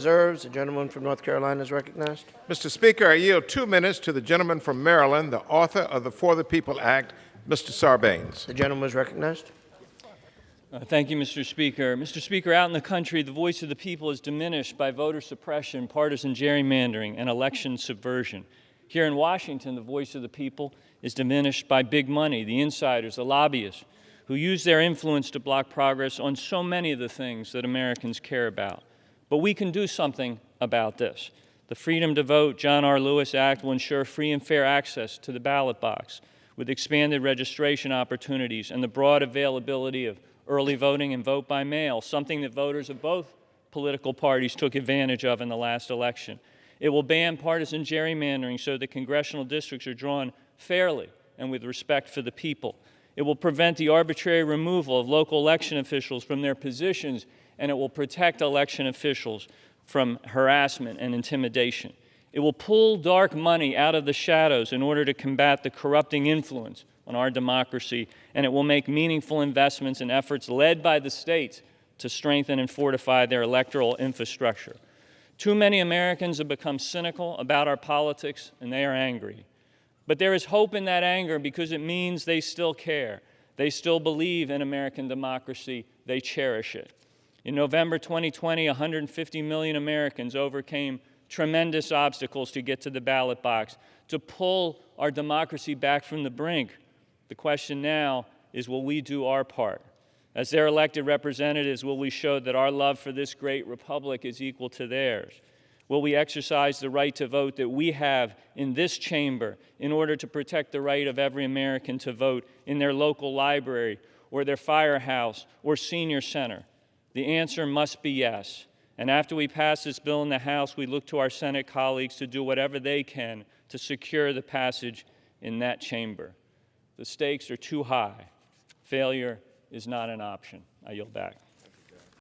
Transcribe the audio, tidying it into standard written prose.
Reserves. The gentleman from North Carolina is recognized. Mr. Speaker, I yield 2 minutes to the gentleman from Maryland, the author of the For the People Act, Mr. Sarbanes. The gentleman is recognized. Thank you, Mr. Speaker. Mr. Speaker, out in the country, the voice of the people is diminished by voter suppression, partisan gerrymandering, and election subversion. Here in Washington, the voice of the people is diminished by big money, the insiders, the lobbyists, who use their influence to block progress on so many of the things that Americans care about. But we can do something about this. The Freedom to Vote John R. Lewis Act will ensure free and fair access to the ballot box with expanded registration opportunities and the broad availability of early voting and vote by mail, something that voters of both political parties took advantage of in the last election. It will ban partisan gerrymandering so that congressional districts are drawn fairly and with respect for the people. It will prevent the arbitrary removal of local election officials from their positions, and it will protect election officials from harassment and intimidation. It will pull dark money out of the shadows in order to combat the corrupting influence on our democracy, and it will make meaningful investments in efforts led by the states to strengthen and fortify their electoral infrastructure. Too many Americans have become cynical about our politics, and they are angry. But there is hope in that anger because it means they still care. They still believe in American democracy. They cherish it. In November 2020, 150 million Americans overcame tremendous obstacles to get to the ballot box, to pull our democracy back from the brink. The question now is, will we do our part? As their elected representatives, will we show that our love for this great republic is equal to theirs? Will we exercise the right to vote that we have in this chamber in order to protect the right of every American to vote in their local library or their firehouse or senior center? The answer must be yes. And after we pass this bill in the House, we look to our Senate colleagues to do whatever they can to secure the passage in that chamber. The stakes are too high. Failure is not an option. I yield back.